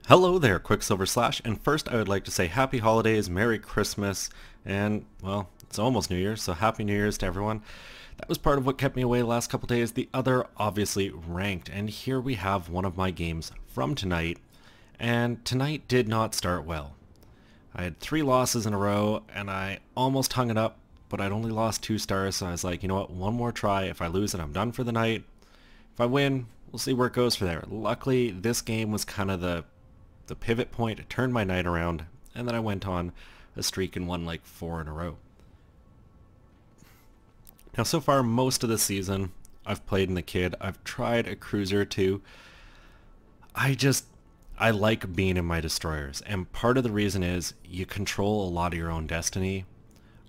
Hello there, Qckslvrslash, and first I would like to say Happy Holidays, Merry Christmas, and, well, it's almost New Year's, so Happy New Year's to everyone. That was part of what kept me away the last couple days. The other, obviously, ranked, and here we have one of my games from tonight, and tonight did not start well. I had 3 losses in a row, and I almost hung it up, but I'd only lost 2 stars, so I was like, you know what, one more try. If I lose it, I'm done for the night. If I win, we'll see where it goes from there. Luckily, this game was kind of the pivot point. It turned my night around, and then I went on a streak and won like 4 in a row. Now so far most of the season I've played in the Kid. I've tried a cruiser or two. I like being in my destroyers, and part of the reason is you control a lot of your own destiny.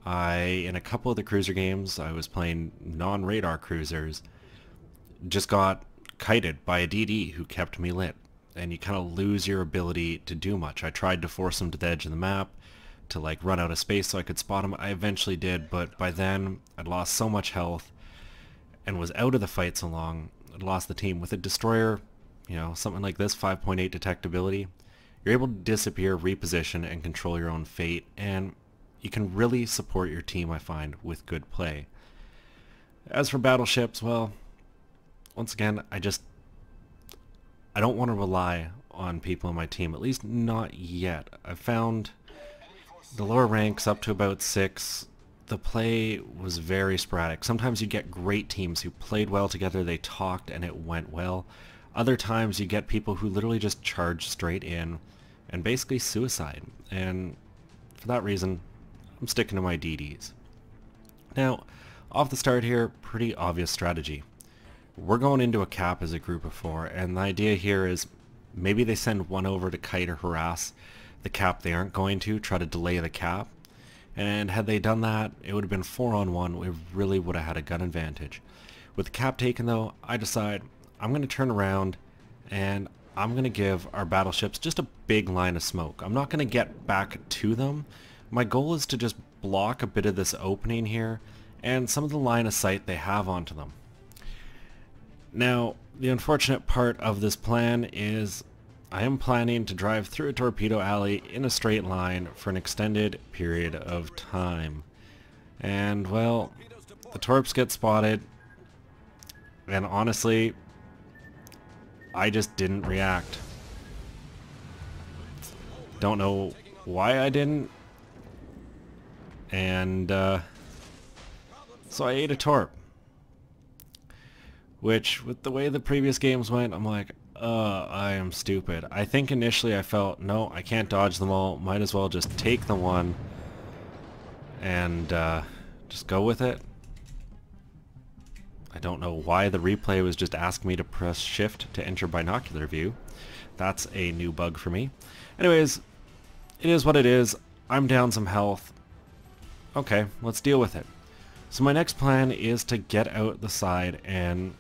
In a couple of the cruiser games I was playing non-radar cruisers, just got kited by a DD who kept me lit. And you kind of lose your ability to do much. I tried to force him to the edge of the map to like run out of space so I could spot him. I eventually did, but by then I'd lost so much health and was out of the fight so long, I'd lost the team. With a destroyer, you know, something like this, 5.8 detectability, you're able to disappear, reposition, and control your own fate, and you can really support your team, I find, with good play. As for battleships, well, once again, I don't want to rely on people on my team, at least not yet. I've found the lower ranks up to about 6, the play was very sporadic. Sometimes you get great teams who played well together, they talked and it went well. Other times you get people who literally just charge straight in and basically suicide. And for that reason, I'm sticking to my DDs. Now, off the start here, pretty obvious strategy. We're going into a cap as a group of 4, and the idea here is maybe they send one over to kite or harass the cap they aren't going to, try to delay the cap. And had they done that, it would have been 4-on-1. We really would have had a gun advantage. With the cap taken though, I decide I'm going to turn around and I'm going to give our battleships just a big line of smoke. I'm not going to get back to them. My goal is to just block a bit of this opening here and some of the line of sight they have onto them. Now, the unfortunate part of this plan is I am planning to drive through a torpedo alley in a straight line for an extended period of time. And, well, the torps get spotted, and honestly, I just didn't react. Don't know why I didn't. And, so I ate a torp. Which, with the way the previous games went, I'm like, I am stupid. I think initially I felt, no, I can't dodge them all, might as well just take the one and just go with it. I don't know why the replay was just asking me to press shift to enter binocular view. That's a new bug for me. Anyways, it is what it is. I'm down some health. Okay, let's deal with it. So my next plan is to get out the side and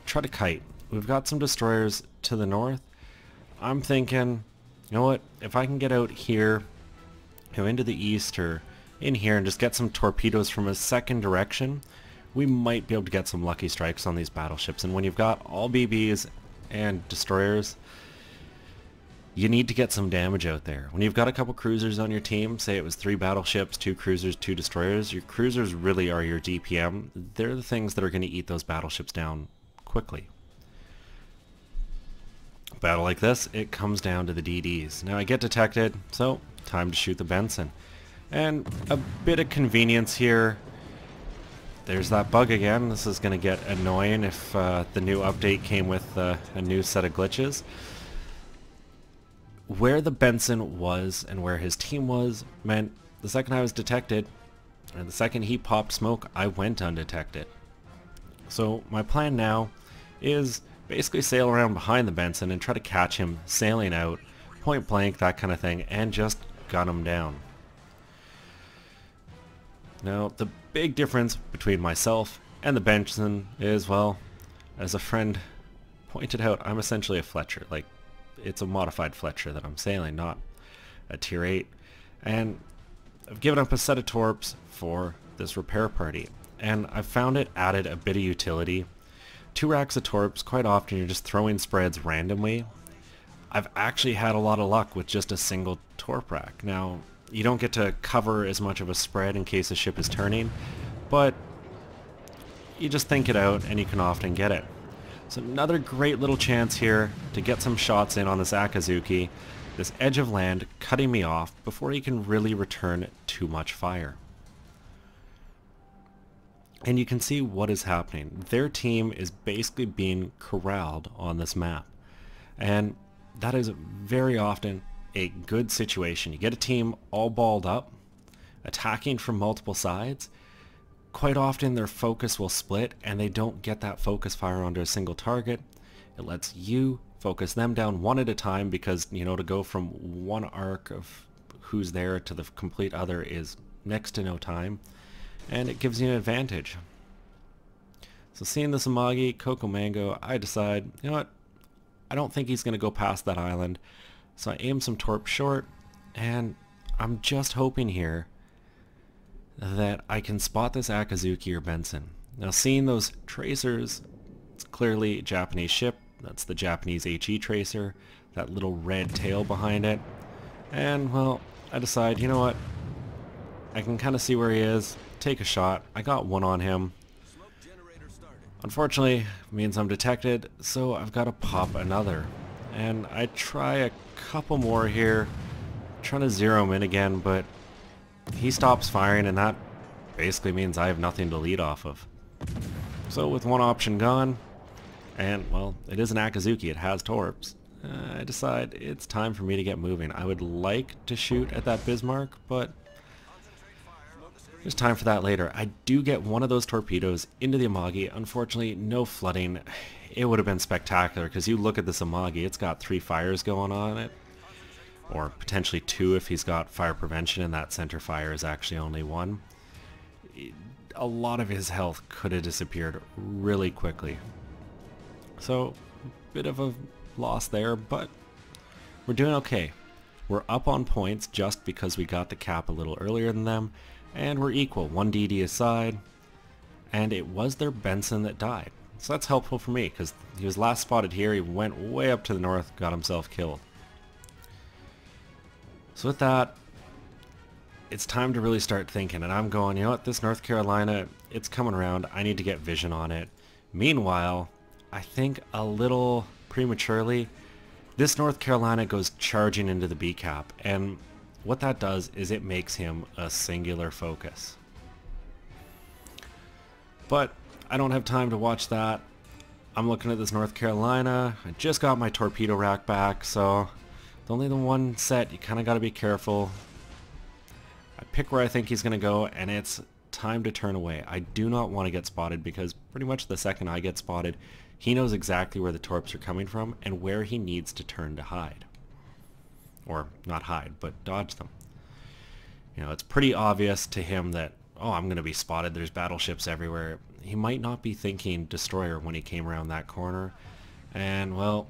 try to kite. We've got some destroyers to the north. I'm thinking, you know what, if I can get out here, go into the east or in here and just get some torpedoes from a second direction, we might be able to get some lucky strikes on these battleships. And when you've got all BBs and destroyers, you need to get some damage out there. When you've got a couple cruisers on your team, say it was 3 battleships, 2 cruisers, 2 destroyers, your cruisers really are your DPM. They're the things that are going to eat those battleships down quickly. Battle like this, it comes down to the DDs. Now I get detected, so time to shoot the Benson. And a bit of convenience here. There's that bug again. This is going to get annoying if the new update came with a new set of glitches. Where the Benson was and where his team was meant the second I was detected, or the second he popped smoke, I went undetected. So my plan now is basically sail around behind the Benson and try to catch him sailing out, point blank, that kind of thing, and just gun him down. Now, the big difference between myself and the Benson is, well, as a friend pointed out, I'm essentially a Fletcher. Like, it's a modified Fletcher that I'm sailing, not a tier 8. And I've given up a set of torps for this repair party, and I've found it added a bit of utility. 2 racks of torps, quite often you're just throwing spreads randomly. I've actually had a lot of luck with just a single torp rack. Now, you don't get to cover as much of a spread in case the ship is turning, but you just think it out and you can often get it. So another great little chance here to get some shots in on this Qckslvrslash, this edge of land cutting me off before he can really return too much fire. And you can see what is happening. Their team is basically being corralled on this map. And that is very often a good situation. You get a team all balled up, attacking from multiple sides. Quite often their focus will split and they don't get that focus fire onto a single target. It lets you focus them down one at a time because, you know, to go from one arc of who's there to the complete other is next to no time. And it gives you an advantage. So seeing this Amagi, Coco Mango, I decide, you know what, I don't think he's going to go past that island. So I aim some torp short, and I'm just hoping here that I can spot this Akazuki or Benson. Now seeing those tracers, it's clearly a Japanese ship. That's the Japanese HE tracer, that little red tail behind it. And well, I decide, you know what, I can kind of see where he is, take a shot. I got one on him. Unfortunately, it means I'm detected, so I've got to pop another. And I try a couple more here, trying to zero him in again, but he stops firing and that basically means I have nothing to lead off of. So with one option gone, and well, it is an Akazuki, it has torps, I decide it's time for me to get moving. I would like to shoot at that Bismarck, but there's time for that later. I do get one of those torpedoes into the Amagi. Unfortunately, no flooding. It would have been spectacular because you look at this Amagi, it's got 3 fires going on it. Or potentially 2 if he's got fire prevention and that center fire is actually only 1. A lot of his health could have disappeared really quickly. So, bit of a loss there, but we're doing okay. We're up on points just because we got the cap a little earlier than them, and we're equal, 1 DD aside, and it was their Benson that died. So that's helpful for me, because he was last spotted here, he went way up to the north, got himself killed. So with that, it's time to really start thinking, and I'm going, you know what, this North Carolina, it's coming around, I need to get vision on it. Meanwhile, I think a little prematurely, this North Carolina goes charging into the B cap, and what that does is it makes him a singular focus. But I don't have time to watch that. I'm looking at this North Carolina. I just got my torpedo rack back, so it's only the one set. You kind of got to be careful. I pick where I think he's going to go, and it's time to turn away. I do not want to get spotted because pretty much the second I get spotted, he knows exactly where the torps are coming from and where he needs to turn to hide. Or not hide, but dodge them. You know, it's pretty obvious to him that, oh, I'm going to be spotted, there's battleships everywhere. He might not be thinking destroyer when he came around that corner. And, well,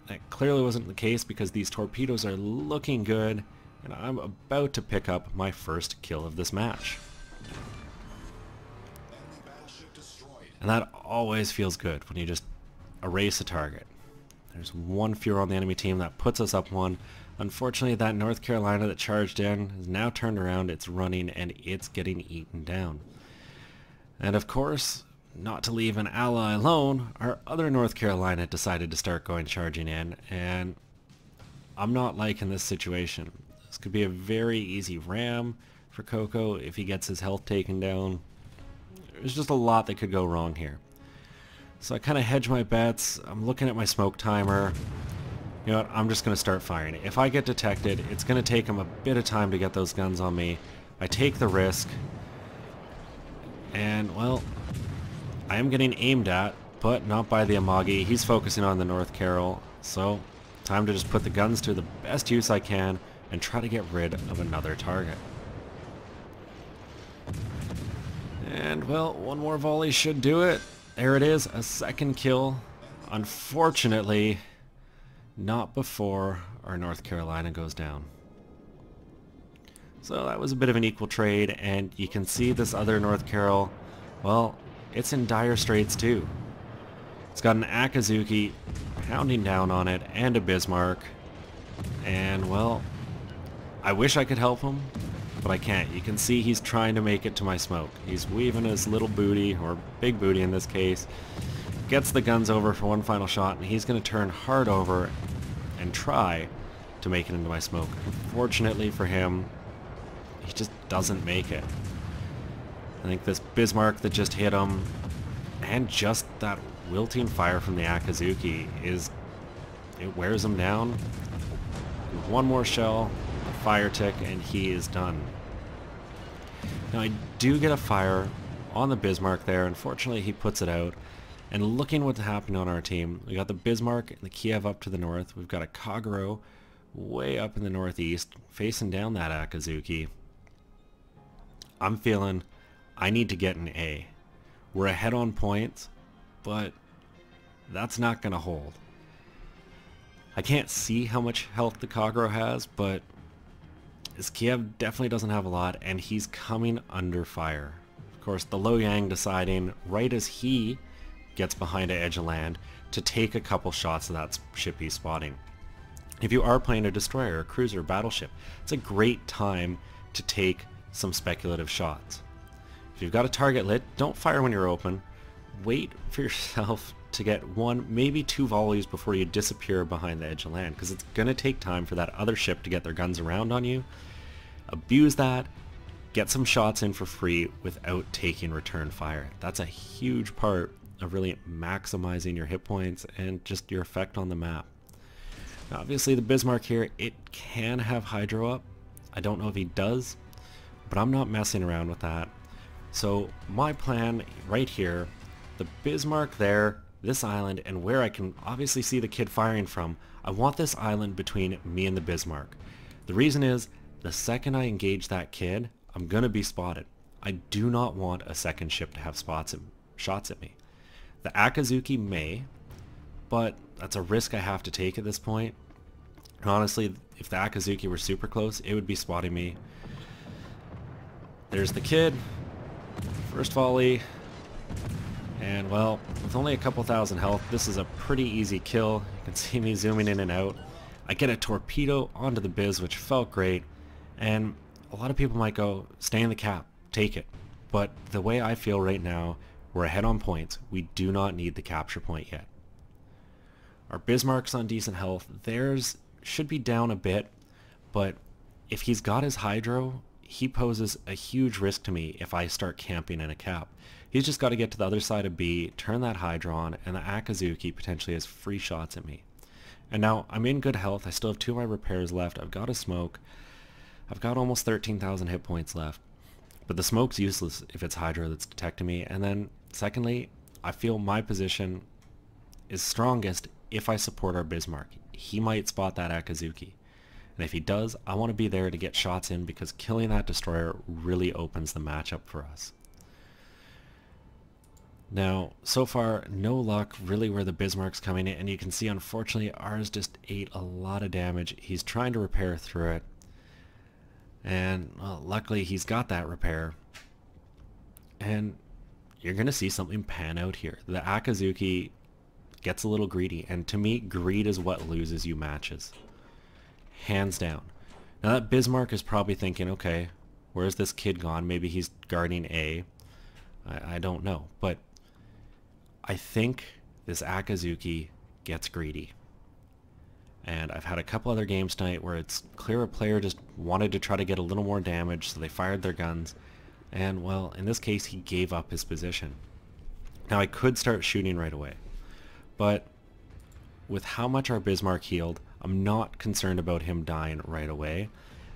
that clearly wasn't the case because these torpedoes are looking good, and I'm about to pick up my first kill of this match. And that always feels good when you just erase a target. There's one fewer on the enemy team that puts us up 1. Unfortunately, that North Carolina that charged in is now turned around, it's running, and it's getting eaten down. And of course, not to leave an ally alone, our other North Carolina decided to start going charging in, and I'm not liking this situation. This could be a very easy ram for Coco if he gets his health taken down. There's just a lot that could go wrong here. So I kind of hedge my bets. I'm looking at my smoke timer. You know what, I'm just going to start firing. If I get detected, it's going to take him a bit of time to get those guns on me. I take the risk. And, well, I am getting aimed at, but not by the Amagi. He's focusing on the North Carol. So, time to just put the guns to the best use I can and try to get rid of another target. And, well, one more volley should do it. There it is, a second kill. Unfortunately, not before our North Carolina goes down. So that was a bit of an equal trade, and you can see this other North Carol, well, it's in dire straits too. It's got an Qckslvrslash pounding down on it and a Bismarck. And, well, I wish I could help him, but I can't. You can see he's trying to make it to my smoke. He's weaving his little booty, or big booty in this case, gets the guns over for one final shot, and he's going to turn hard over and try to make it into my smoke. Unfortunately for him, he just doesn't make it. I think this Bismarck that just hit him, and just that wilting fire from the Qckslvrslash it wears him down. One more shell, a fire tick, and he is done. Now I do get a fire on the Bismarck there. Unfortunately, he puts it out. And looking what's happening on our team, we got the Bismarck and the Kiev up to the north. We've got a Qckslvrslash way up in the northeast, facing down that Qckslvrslash. I'm feeling I need to get an A. We're ahead on points, but that's not going to hold. I can't see how much health the Qckslvrslash has, but this Kiev definitely doesn't have a lot, and he's coming under fire. Of course, the Lo Yang deciding right as he gets behind an edge of land to take a couple shots of that ship he's spotting. If you are playing a destroyer, a cruiser, battleship, it's a great time to take some speculative shots. If you've got a target lit, don't fire when you're open. Wait for yourself to get one, maybe two volleys before you disappear behind the edge of land, because it's going to take time for that other ship to get their guns around on you. Abuse that, get some shots in for free without taking return fire. That's a huge part of really maximizing your hit points and just your effect on the map. Now, obviously the Bismarck here, it can have hydro up. I don't know if he does, but I'm not messing around with that. So my plan right here, the Bismarck there, this island, and where I can obviously see the kid firing from, I want this island between me and the Bismarck. The reason is, the second I engage that kid, I'm gonna be spotted. I do not want a second ship to have shots at me. The Qckslvrslash may, but that's a risk I have to take at this point. And honestly, if the Qckslvrslash were super close, it would be spotting me. There's the kid. First volley. And well, with only a couple thousand health, this is a pretty easy kill. You can see me zooming in and out. I get a torpedo onto the Biz, which felt great. And a lot of people might go, stay in the cap, take it. But the way I feel right now, we're ahead on points. We do not need the capture point yet. Our Bismarck's on decent health. Theirs should be down a bit, but if he's got his hydro, he poses a huge risk to me if I start camping in a cap. He's just got to get to the other side of B, turn that hydro on, and the Qckslvrslash potentially has free shots at me. And now I'm in good health. I still have 2 of my repairs left. I've got a smoke. I've got almost 13,000 hit points left. But the smoke's useless if it's hydro that's detecting me. And then secondly, I feel my position is strongest if I support our Bismarck. He might spot that Qckslvrslash. And if he does, I want to be there to get shots in, because killing that destroyer really opens the matchup for us. Now, so far, no luck really where the Bismarck's coming in, and you can see unfortunately ours just ate a lot of damage. He's trying to repair through it. And well, luckily he's got that repair. And you're going to see something pan out here. The Qckslvrslash gets a little greedy, and to me, greed is what loses you matches. Hands down. Now that Bismarck is probably thinking, okay, where's this kid gone? Maybe he's guarding A. I don't know. But I think this Qckslvrslash gets greedy. And I've had a couple other games tonight where it's clear a player just wanted to try to get a little more damage, so they fired their guns. And, well, in this case, he gave up his position. Now, I could start shooting right away. But with how much our Bismarck healed, I'm not concerned about him dying right away.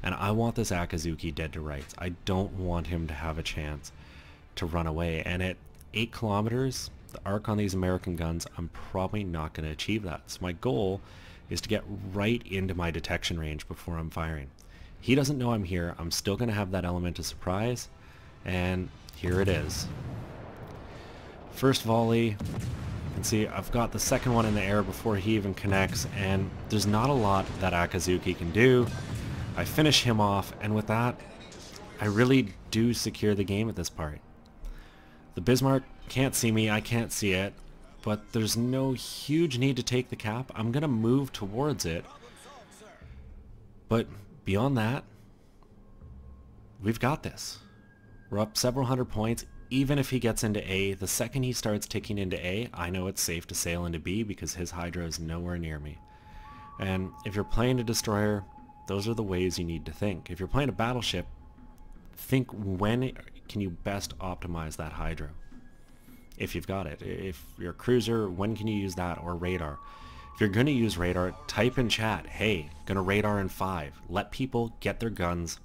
And I want this Qckslvrslash dead to rights. I don't want him to have a chance to run away. And at 8 kilometers, the arc on these American guns, I'm probably not going to achieve that. So my goal is to get right into my detection range before I'm firing. He doesn't know I'm here. I'm still going to have that element of surprise. And here it is. First volley. You can see I've got the second one in the air before he even connects, and there's not a lot that Qckslvrslash can do. I finish him off, and with that, I really do secure the game at this part. The Bismarck can't see me, I can't see it. but there's no huge need to take the cap. I'm going to move towards it. But beyond that, we've got this. We're up several hundred points. Even if he gets into A, the second he starts ticking into A, I know it's safe to sail into B because his Hydra is nowhere near me. And if you're playing a destroyer, those are the ways you need to think. If you're playing a battleship, think when can you best optimize that Hydra? If you've got it. If you're a cruiser, when can you use that, or radar? If you're going to use radar, type in chat, hey, gonna radar in 5. Let people get their guns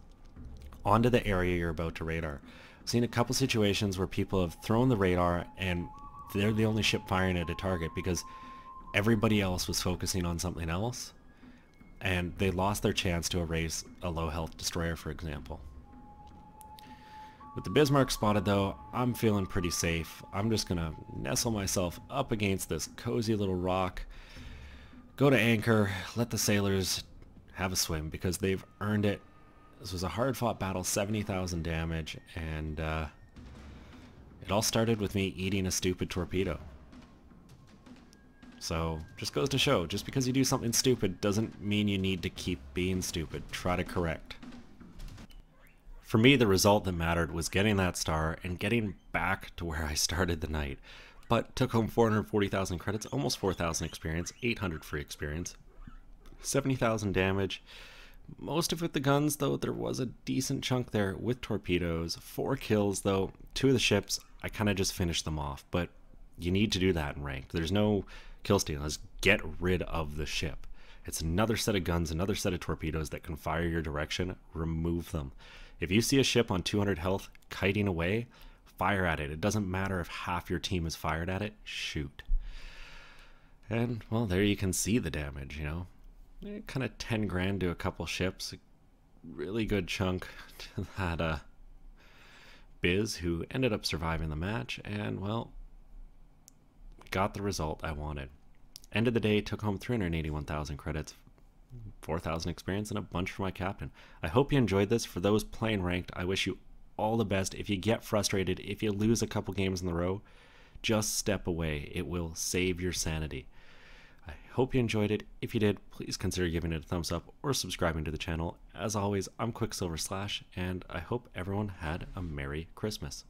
onto the area you're about to radar. I've seen a couple situations where people have thrown the radar and they're the only ship firing at a target because everybody else was focusing on something else, and they lost their chance to erase a low health destroyer, for example. With the Bismarck spotted though, I'm feeling pretty safe. I'm just gonna nestle myself up against this cozy little rock, go to anchor, let the sailors have a swim because they've earned it. This was a hard fought battle, 70,000 damage, and it all started with me eating a stupid torpedo. So, just goes to show, just because you do something stupid doesn't mean you need to keep being stupid. Try to correct. For me, the result that mattered was getting that star and getting back to where I started the night. But took home 440,000 credits, almost 4,000 experience, 800 free experience, 70,000 damage. Most of it with the guns, though there was a decent chunk there with torpedoes. 4 kills, though. 2 of the ships, I kind of just finished them off. But you need to do that in ranked. There's no kill steal. Let's get rid of the ship. It's another set of guns, another set of torpedoes that can fire your direction. Remove them. If you see a ship on 200 health kiting away, fire at it. It doesn't matter if half your team is fired at it. Shoot. And, well, there you can see the damage, you know. Kind of 10 grand to a couple ships. A really good chunk to that Biz, who ended up surviving the match. And, well, got the result I wanted. End of the day, took home 381,000 credits, 4,000 experience, and a bunch for my captain. I hope you enjoyed this. For those playing ranked, I wish you all the best. If you get frustrated, if you lose a couple games in a row, just step away. It will save your sanity. I hope you enjoyed it. If you did, please consider giving it a thumbs up or subscribing to the channel. As always, I'm Qckslvrslash, and I hope everyone had a Merry Christmas.